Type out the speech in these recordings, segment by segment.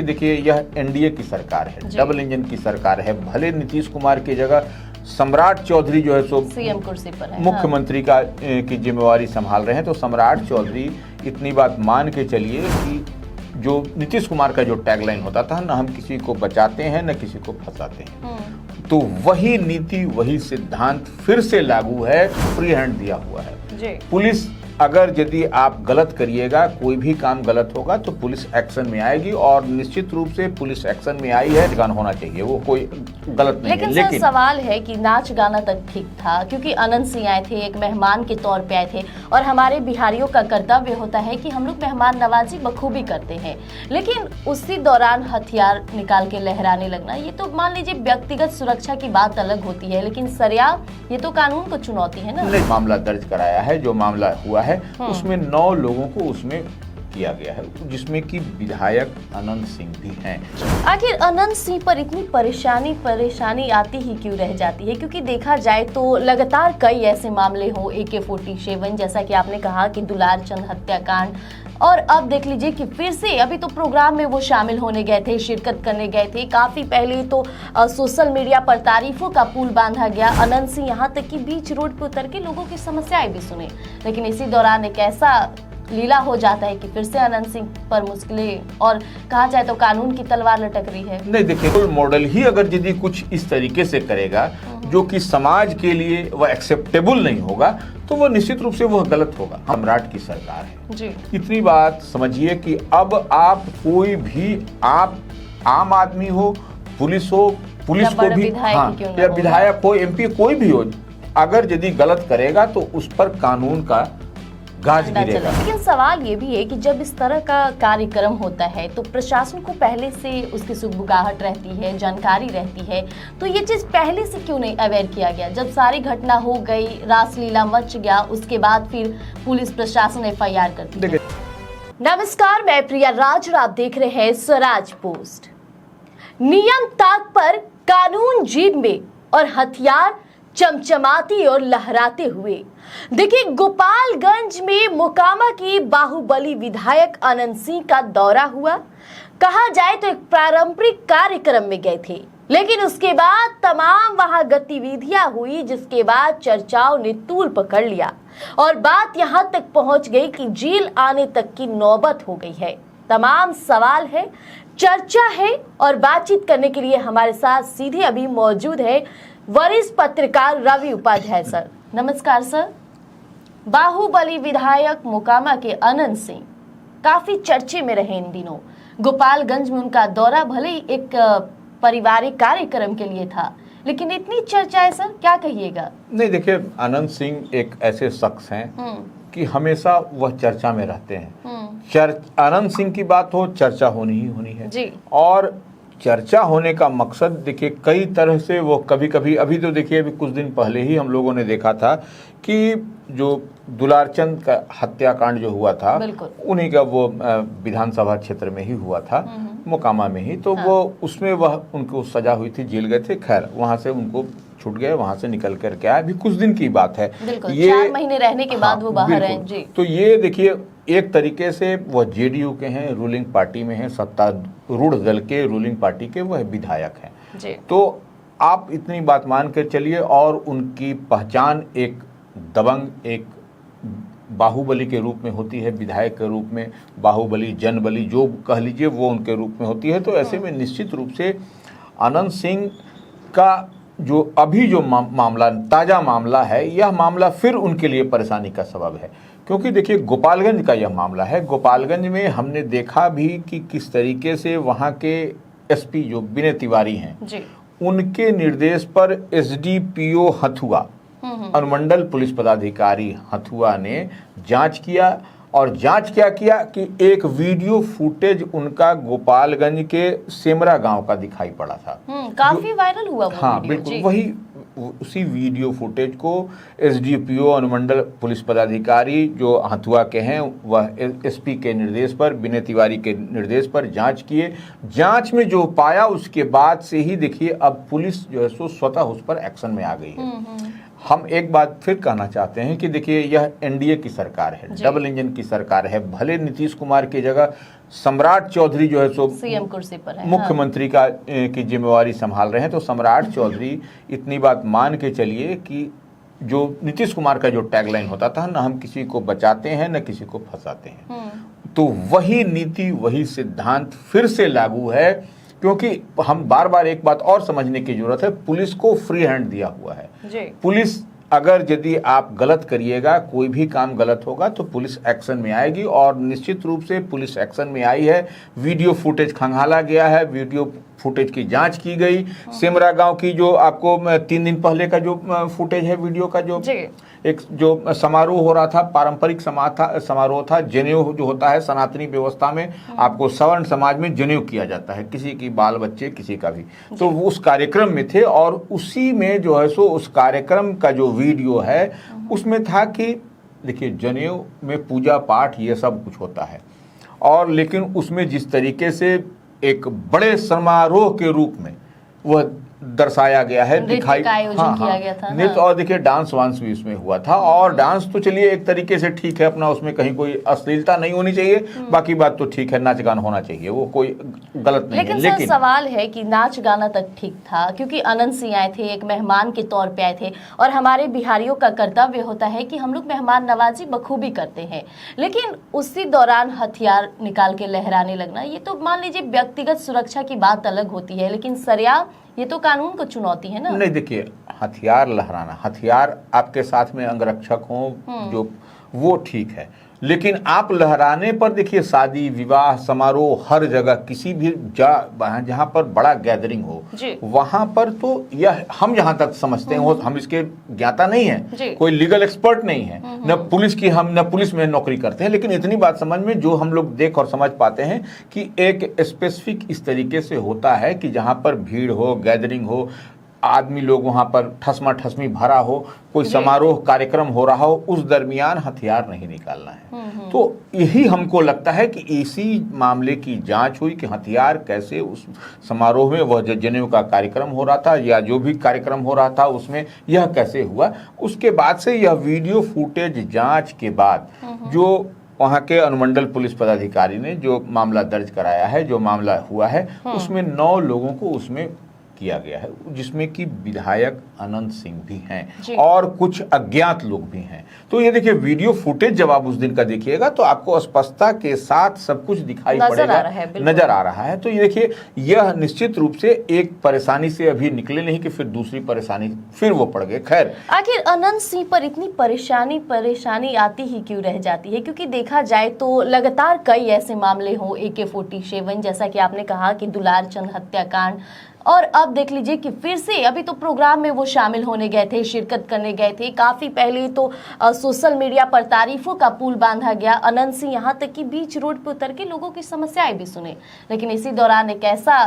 देखिए यह एनडीए की सरकार है, डबल इंजन की सरकार है। भले नीतीश कुमार की जगह सम्राट चौधरी जो है सो सीएम कुर्सी पर है, मुख्यमंत्री का की जिम्मेवारी संभाल रहे हैं, तो सम्राट चौधरी इतनी बात मान के चलिए कि जो नीतीश कुमार का जो टैगलाइन होता था, न हम किसी को बचाते हैं न किसी को फंसाते हैं, तो वही नीति वही सिद्धांत फिर से लागू है, फ्री हैंड दिया हुआ है जी। पुलिस अगर यदि आप गलत करिएगा, कोई भी काम गलत होगा तो पुलिस एक्शन में आएगी, और निश्चित रूप से पुलिस एक्शन में आई है, गाना होना चाहिए, वो कोई गलत नहीं है। लेकिन सवाल है कि नाच गाना तक ठीक था, क्योंकि अनंत सिंह आए थे, एक मेहमान के तौर पे आए थे, और हमारे बिहारियों का कर्तव्य होता है कि हम लोग मेहमान नवाजी बखूबी करते हैं, लेकिन उसी दौरान हथियार निकाल के लहराने लगना, ये तो मान लीजिए व्यक्तिगत सुरक्षा की बात अलग होती है, लेकिन सरेआम ये तो कानून को चुनौती है ना। मामला दर्ज कराया है, जो मामला हुआ है उसमें 9 लोगों को उसमें किया गया है, जिसमें कि विधायक अनंत सिंह भी हैं। आखिर अनंत सिंह पर इतनी परेशानी आती ही क्यों रह जाती है? क्योंकि देखा जाए तो लगातार कई ऐसे मामले हो, AK-47 जैसा कि आपने कहा कि दुलारचंद हत्याकांड, और अब देख लीजिए कि फिर से अभी तो प्रोग्राम में वो शामिल होने गए थे, शिरकत करने गए थे। काफी पहले तो सोशल मीडिया पर तारीफों का पुल बांधा गया। अनंत सिंह यहाँ तक कि बीच रोड पर उतर के लोगों की समस्याएं भी सुने, लेकिन इसी दौरान एक ऐसा लीला हो जाता है कि फिर से अनंत सिंह पर मुश्किलें, और कहा जाए तो कानून की तलवार लटक रही है। नहीं देखिए, रोल मॉडल ही अगर यदि कुछ इस तरीके से करेगा जो कि समाज के लिए वह एक्सेप्टेबल नहीं होगा, तो वो निश्चित रूप से वह गलत होगा। सम्राट की सरकार है जी। इतनी बात समझिए कि अब आप कोई भी, आप आम आदमी हो, पुलिस हो, पुलिस को भी, हाँ, या विधायक हो, MP कोई भी हो, अगर यदि गलत करेगा तो उस पर कानून का गाज गिरेगा। लेकिन सवाल ये भी है कि जब इस तरह का कार्यक्रम होता है तो प्रशासन को पहले से उसकी सुगबुगाहट रहती है, जानकारी रहती है, तो ये चीज पहले से क्यों नहीं अवेयर किया गया? जब सारी घटना हो गई, रासलीला मच गया, उसके बाद फिर पुलिस प्रशासन FIR करती है। नमस्कार, मैं प्रिया राज और आप देख रहे हैं स्वराज पोस्ट। नियम ताक पर, कानून जीब में, और हथियार चमचमाते और लहराते हुए देखिए गोपालगंज में मोकामा की बाहुबली विधायक अनंत सिंह का दौरा हुआ। कहा जाए तो एक पारंपरिक कार्यक्रम में गए थे, लेकिन उसके बाद तमाम वहां गतिविधियां हुई, जिसके बाद चर्चाओं ने तूल पकड़ लिया और बात यहां तक पहुंच गई कि जेल आने तक की नौबत हो गई है। तमाम सवाल है, चर्चा है, और बातचीत करने के लिए हमारे साथ सीधे अभी मौजूद है वरिष्ठ पत्रकार रवि उपाध्याय सर। नमस्कार सर। बाहुबली विधायक मोकामा के अनंत सिंह काफी चर्चे में रहे इन दिनों। गोपालगंज में उनका दौरा भले ही एक पारिवारिक कार्यक्रम के लिए था, लेकिन इतनी चर्चा है सर, क्या कहिएगा? नहीं देखिए, अनंत सिंह एक ऐसे शख्स हैं कि हमेशा वह चर्चा में रहते हैं। अनंत सिंह की बात हो, चर्चा होनी ही होनी है जी। और चर्चा होने का मकसद देखिए कई तरह से, वो कभी कभी, अभी तो देखिए अभी कुछ दिन पहले ही हम लोगों ने देखा था कि जो दुलारचंद का हत्याकांड जो हुआ था, उन्हीं का वो विधानसभा क्षेत्र में ही हुआ था, मोकामा में ही, तो वो उसमें वह उनको सजा हुई थी, जेल गए थे। खैर वहां से उनको छूट गए, वहां से निकल करके आए, अभी कुछ दिन की बात है, ये 4 महीने रहने के बाद वो बाहर हैं जी। तो ये देखिए एक तरीके से वह JDU के हैं, रूलिंग पार्टी में हैं, सत्तारूढ़ दल के रूलिंग पार्टी के वह विधायक हैं जी। तो आप इतनी बात मान कर चलिए, और उनकी पहचान एक दबंग, एक बाहुबली के रूप में होती है, विधायक के रूप में बाहुबली, जनबली जो कह लीजिए वो उनके रूप में होती है। तो ऐसे में निश्चित रूप से अनंत सिंह का जो अभी जो मामला, ताज़ा मामला है, यह मामला फिर उनके लिए परेशानी का सबब है, क्योंकि देखिए गोपालगंज का यह मामला है। गोपालगंज में हमने देखा भी कि किस तरीके से वहाँ के SP जो विनय तिवारी हैं जी, उनके निर्देश पर SDPO हथुआ, अनुमंडल पुलिस पदाधिकारी हथुआ ने जांच किया, और जांच क्या किया कि एक वीडियो फुटेज उनका गोपालगंज के सेमरा गांव का दिखाई पड़ा था, काफी वायरल हुआ वो। हाँ बिल्कुल, वही उसी वीडियो फुटेज को SDPO अनुमंडल पुलिस पदाधिकारी जो हथुआ के हैं, वह SP के निर्देश पर, विनय तिवारी के निर्देश पर जांच किए। जांच में जो पाया उसके बाद से ही देखिए अब पुलिस जो है सो स्वतः उस पर एक्शन में आ गई है। हम एक बात फिर कहना चाहते हैं कि देखिए यह एनडीए की सरकार है, डबल इंजन की सरकार है। भले नीतीश कुमार की जगह सम्राट चौधरी जो है सो सीएम कुर्सी पर है, मुख्यमंत्री की जिम्मेवारी संभाल रहे हैं, तो सम्राट चौधरी इतनी बात मान के चलिए कि जो नीतीश कुमार का जो टैगलाइन होता था, न हम किसी को बचाते हैं न किसी को फंसाते हैं, तो वही नीति वही सिद्धांत फिर से लागू है। क्योंकि हम बार बार एक बात और समझने की जरूरत है, पुलिस को फ्री हैंड दिया हुआ है जी। पुलिस अगर यदि आप गलत करिएगा, कोई भी काम गलत होगा तो पुलिस एक्शन में आएगी, और निश्चित रूप से पुलिस एक्शन में आई है। वीडियो फुटेज खंगाला गया है, वीडियो फुटेज की जांच की गई। सिमरा गांव की जो आपको 3 दिन पहले का जो फुटेज है वीडियो का, जो एक जो समारोह हो रहा था, पारंपरिक समारोह था, जनेऊ जो होता है सनातनी व्यवस्था में, आपको सवर्ण समाज में जनेऊ किया जाता है, किसी की बाल बच्चे किसी का भी, तो वो उस कार्यक्रम में थे। और उसी में जो है सो उस कार्यक्रम का जो वीडियो है उसमें था कि देखिए जनेऊ में पूजा पाठ ये सब कुछ होता है, और लेकिन उसमें जिस तरीके से एक बड़े समारोह के रूप में वह दर्शाया गया है, दिखाई किया गया था नृत्य, और देखिए डांस वांस भी उसमें हुआ था। और डांस तो चलिए एक तरीके से ठीक है अपना, उसमें कहीं कोई अश्लीलता नहीं होनी चाहिए, बाकी बात तो ठीक है, नाच गाना होना चाहिए, वो कोई गलत नहीं है। लेकिन सवाल है कि नाच गाना तक ठीक था, क्योंकि अनंत सिंह आए थे, एक मेहमान के तौर पे आए थे, और हमारे बिहारियों का कर्तव्य होता है कि हम लोग मेहमान नवाजी बखूबी करते हैं। लेकिन उसी दौरान हथियार निकाल के लहराने लगना, ये तो मान लीजिए व्यक्तिगत सुरक्षा की बात अलग होती है, लेकिन सरेआम ये तो कानून को चुनौती है ना। नहीं देखिए, हथियार लहराना, हथियार आपके साथ में अंगरक्षक हो जो, वो ठीक है, लेकिन आप लहराने पर देखिए शादी विवाह समारोह हर जगह किसी भी जहाँ पर बड़ा गैदरिंग हो वहां पर तो यह हम जहां तक समझते हैं, हम इसके ज्ञाता नहीं है, कोई लीगल एक्सपर्ट नहीं है, न पुलिस की, हम न पुलिस में नौकरी करते हैं, लेकिन इतनी बात समझ में जो हम लोग देख और समझ पाते हैं कि एक स्पेसिफिक इस तरीके से होता है कि जहां पर भीड़ हो, गैदरिंग हो, आदमी लोग वहां पर ठसमा ठसमी भरा हो, कोई समारोह कार्यक्रम हो रहा हो, उस दरमियान हथियार नहीं निकालना है। तो यही हमको लगता है कि इसी मामले की जांच हुई कि हथियार कैसे उस समारोह में, वह जो जनेऊ का कार्यक्रम हो रहा था या जो भी कार्यक्रम हो रहा था उसमें यह कैसे हुआ। उसके बाद से यह वीडियो फुटेज जांच के बाद जो वहाँ के अनुमंडल पुलिस पदाधिकारी ने जो मामला दर्ज कराया है, जो मामला हुआ है, उसमें 9 लोगों को उसमें किया गया है, जिसमें कि विधायक अनंत सिंह भी हैं और कुछ अज्ञात लोग भी हैं। तो ये देखिए वीडियो फुटेज जब आप उस दिन का देखिएगा तो आपको स्पष्टता के साथ सब कुछ दिखाई पड़ेगा, नजर आ रहा है। तो ये देखिए, यह निश्चित रूप से एक परेशानी से अभी निकले नहीं कि फिर दूसरी परेशानी फिर वो पड़ गए। खैर, आखिर अनंत सिंह पर इतनी परेशानी आती ही क्यों रह जाती है? क्योंकि देखा जाए तो लगातार कई ऐसे मामले हो, AK-47 जैसा कि आपने कहा कि दुलार चंद हत्याकांड, और अब देख लीजिए कि फिर से अभी तो प्रोग्राम में वो शामिल होने गए थे, शिरकत करने गए थे। काफी पहले तो सोशल मीडिया पर तारीफों का पुल बांधा गया। अनंत सिंह यहाँ तक कि बीच रोड पे उतर के लोगों की समस्याएं भी सुने, लेकिन इसी दौरान एक ऐसा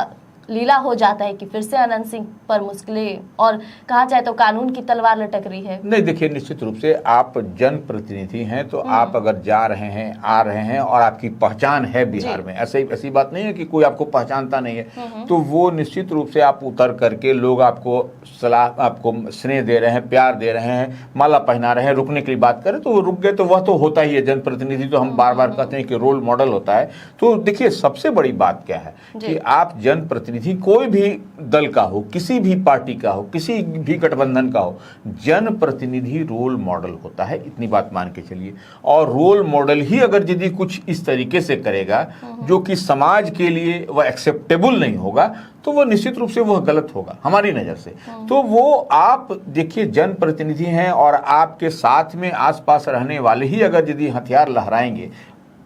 लीला हो जाता है कि फिर से अनंत सिंह पर मुश्किलें, और कहा जाए तो कानून की तलवार लटक रही है। नहीं देखिए, निश्चित रूप से आप जनप्रतिनिधि हैं, तो आप अगर जा रहे हैं, आ रहे हैं और आपकी पहचान है बिहार में, ऐसी बात नहीं है कि कोई आपको पहचानता नहीं है, तो वो निश्चित रूप से आप उतर करके, लोग आपको सलाह, आपको स्नेह दे रहे हैं, प्यार दे रहे हैं, माला पहना रहे हैं, रुकने की बात करें तो वो रुक गए, तो वह तो होता ही है। जनप्रतिनिधि तो हम बार बार कहते हैं कि रोल मॉडल होता है। तो देखिए, सबसे बड़ी बात क्या है कि आप जनप्रतिनिधि, कोई भी दल का हो, किसी भी पार्टी का हो, किसी भी गठबंधन का हो, जनप्रतिनिधि रोल मॉडल होता है, इतनी बात मान के चलिए। और रोल मॉडल ही अगर यदि कुछ इस तरीके से करेगा जो कि समाज के लिए वह एक्सेप्टेबल नहीं होगा, तो वो निश्चित रूप से वह गलत होगा हमारी नजर से। तो वो आप देखिए, जनप्रतिनिधि हैं और आपके साथ में आसपास रहने वाले ही अगर यदि हथियार लहराएंगे,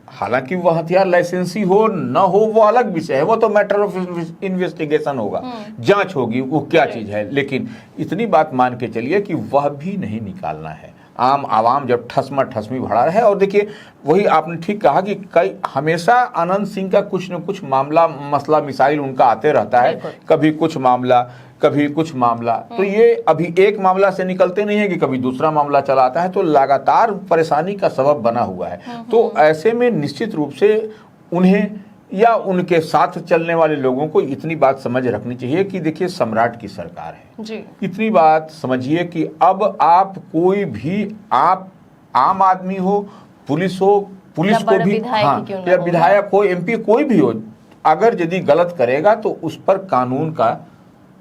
हालांकि वह हथियार लाइसेंसी हो न हो वो अलग विषय है, वो तो मैटर ऑफ इन्वेस्टिगेशन होगा, जांच होगी वो क्या चीज है, लेकिन इतनी बात मान के चलिए कि वह भी नहीं निकालना है। आम आवाम जब ठसमा ठसमी भरा रहे, और देखिए वही आपने ठीक कहा कि कई हमेशा अनंत सिंह का कुछ न कुछ मामला, मसला, मिसाइल उनका आते रहता है, कभी कुछ मामला, कभी कुछ मामला। तो ये अभी एक मामला से निकलते नहीं है कि कभी दूसरा मामला चला आता है, तो लगातार परेशानी का सबब बना हुआ है। तो ऐसे में निश्चित रूप से उन्हें या उनके साथ चलने वाले लोगों को इतनी बात समझ रखनी चाहिए कि देखिए सम्राट की सरकार है जी। इतनी बात समझिए कि अब आप कोई भी, आप आम आदमी हो, पुलिस हो, पुलिस को भी, हाँ, या विधायक हो, एमपी कोई भी हो, अगर यदि गलत करेगा तो उस पर कानून का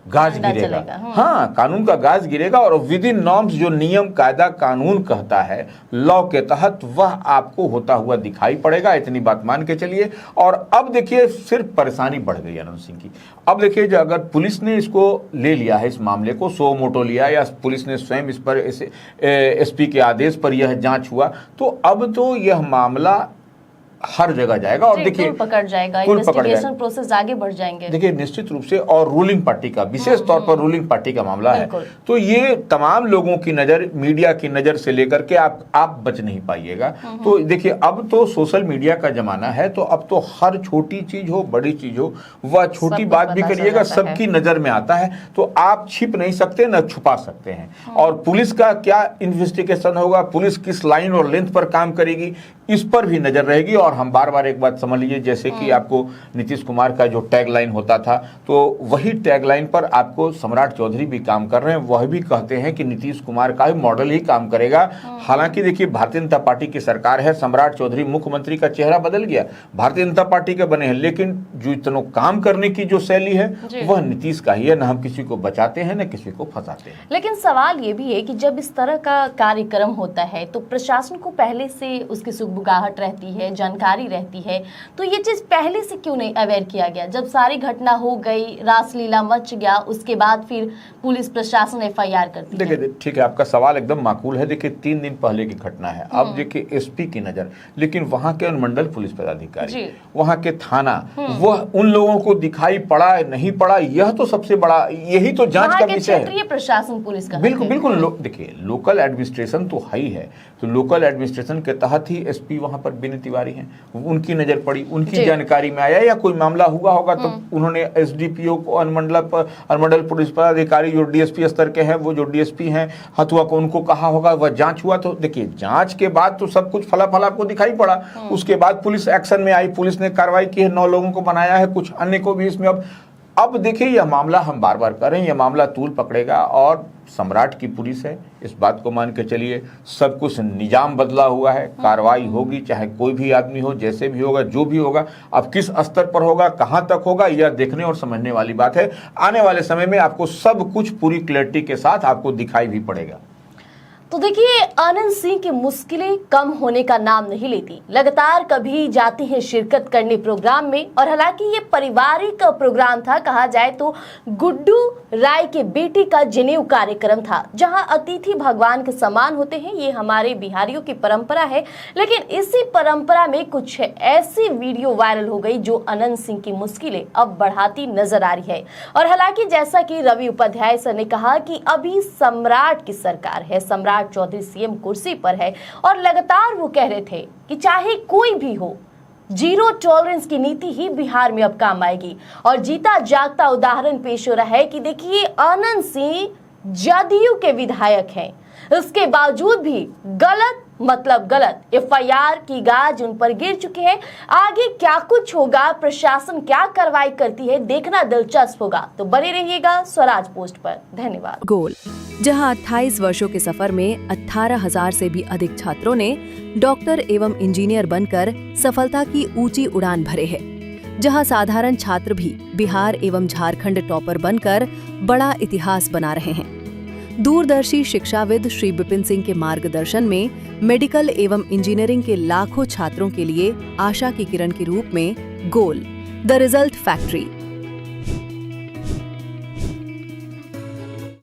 गाज गिरेगा। हाँ, कानून का गाज गिरेगा और विद इन नॉर्म्स, जो नियम कायदा कानून कहता है लॉ के तहत, वह आपको होता हुआ दिखाई पड़ेगा। इतनी बात मान के चलिए। और अब देखिए सिर्फ परेशानी बढ़ गई अनंत सिंह की। अब देखिए जो अगर पुलिस ने इसको ले लिया है, इस मामले को सो मोटो लिया, या पुलिस ने स्वयं इस पर एसपी के आदेश पर यह जांच हुआ, तो अब तो यह मामला हर जगह जाएगा और देखिए पकड़ जाएगा, इन्वेस्टिगेशन प्रोसेस आगे बढ़ जाएंगे। देखिए निश्चित रूप से, और रूलिंग पार्टी का, विशेष तौर पर रूलिंग पार्टी का मामला है, तो ये तमाम लोगों की नजर, मीडिया की नजर से लेकर के आप बच नहीं पाइएगा। तो देखिए अब तो सोशल मीडिया का जमाना है, तो अब तो हर छोटी चीज हो, बड़ी चीज हो, वह छोटी बात भी करिएगा, सबकी नजर में आता है, तो आप छिप नहीं सकते, न छुपा सकते हैं। और पुलिस का क्या इन्वेस्टिगेशन होगा, पुलिस किस लाइन और लेंथ पर काम करेगी, इस पर भी नजर रहेगी। और हम बार बार एक बात समझ लीजिए, जैसे कि आपको नीतीश कुमार का जो टैगलाइन होता था, तो वही टैगलाइन पर आपको सम्राट चौधरी भी काम कर रहे हैं। वह भी कहते हैं कि नीतीश कुमार का ही मॉडल ही काम करेगा। हालांकि देखिए भारतीय जनता पार्टी की सरकार है, सम्राट चौधरी मुख्यमंत्री का चेहरा बदल गया, भारतीय जनता पार्टी के बने हैं, लेकिन जो इतना काम करने की जो शैली है वह नीतीश का ही है। न हम किसी को बचाते हैं, न किसी को फंसाते हैं। लेकिन सवाल ये भी है कि जब इस तरह का कार्यक्रम होता है तो प्रशासन को पहले से उसकी सुगबुगाहट रहती है, जानकारी रहती है, तो ये चीज पहले से क्यों नहीं अवेयर किया गया? जब सारी घटना हो गई, रासलीला मच गया, उसके बाद फिर पुलिस प्रशासन एफआईआर करती है। देखिए ठीक है, आपका सवाल एकदम माकूल है। देखिए 3 दिन पहले की घटना है। अब देखिए एसपी की नजर, लेकिन वहां के अनुमंडल पुलिस पदाधिकारी, वहां के थाना, वह उन लोगों को दिखाई पड़ा नहीं पड़ा, यह तो सबसे बड़ा, यही तो जांच का विषय है। क्षेत्रीय प्रशासन पुलिस का बिल्कुल बिल्कुल। देखिए लोकल एडमिनिस्ट्रेशन तो है ही है, तो लोकल एडमिनिस्ट्रेशन के तहत ही एसपी वहां पर बिनी तिवारी हैं, उनकी नजर पड़ी, उनकी जानकारी में आया, या कोई मामला हुआ होगा तो उन्होंने एसडीपीओ को, अनुमंडल पुलिस पदाधिकारी जो डीएसपी स्तर के हैं, वो जो डीएसपी हैं हथुआ को, उनको कहा होगा, वह जांच हुआ। तो देखिए जांच के बाद तो सब कुछ फलाफल आपको दिखाई पड़ा। उसके बाद पुलिस एक्शन में आई, पुलिस ने कार्रवाई की है, 9 लोगों को बनाया है, कुछ अन्य को भी इसमें। अब देखिए यह मामला, हम बार बार कर रहे हैं, यह मामला तूल पकड़ेगा और सम्राट की पुलिस है, इस बात को मान के चलिए। सब कुछ निजाम बदला हुआ है, कार्रवाई होगी, चाहे कोई भी आदमी हो, जैसे भी होगा, जो भी होगा। अब किस स्तर पर होगा, कहां तक होगा, यह देखने और समझने वाली बात है। आने वाले समय में आपको सब कुछ पूरी क्लैरिटी के साथ आपको दिखाई भी पड़ेगा। तो देखिए आनंद सिंह की मुश्किलें कम होने का नाम नहीं लेती, लगातार कभी जाती हैं शिरकत करने प्रोग्राम में। और हालांकि ये पारिवारिक प्रोग्राम था, कहा जाए तो गुड्डू राय के बेटे का जनेऊ कार्यक्रम था, जहां अतिथि भगवान के समान होते हैं। ये हमारे बिहारियों की परंपरा है। लेकिन इसी परंपरा में कुछ ऐसी वीडियो वायरल हो गई जो आनंद सिंह की मुश्किलें अब बढ़ाती नजर आ रही है। और हालांकि जैसा कि रवि उपाध्याय सर ने कहा कि अभी सम्राट की सरकार है, सम्राट चौधरी सीएम कुर्सी पर है, और लगातार वो कह रहे थे कि चाहे कोई भी हो, जीरो टॉलरेंस की नीति ही बिहार में अब काम आएगी। और जीता जागता उदाहरण पेश हो रहा है कि देखिए आनंद सिंह जदयू के विधायक हैं, इसके बावजूद भी गलत मतलब गलत एफआईआर की गाज उन पर गिर चुके हैं। आगे क्या कुछ होगा, प्रशासन क्या कार्रवाई करती है, देखना दिलचस्प होगा। तो बने रहिएगा स्वराज पोस्ट पर। धन्यवाद। गोल, जहां 28 वर्षों के सफर में 18,000 से भी अधिक छात्रों ने डॉक्टर एवं इंजीनियर बनकर सफलता की ऊंची उड़ान भरे है, जहां साधारण छात्र भी बिहार एवं झारखंड टॉपर बनकर बड़ा इतिहास बना रहे हैं। दूरदर्शी शिक्षाविद श्री विपिन सिंह के मार्गदर्शन में मेडिकल एवं इंजीनियरिंग के लाखों छात्रों के लिए आशा की किरण के रूप में गोल, द रिजल्ट फैक्ट्री,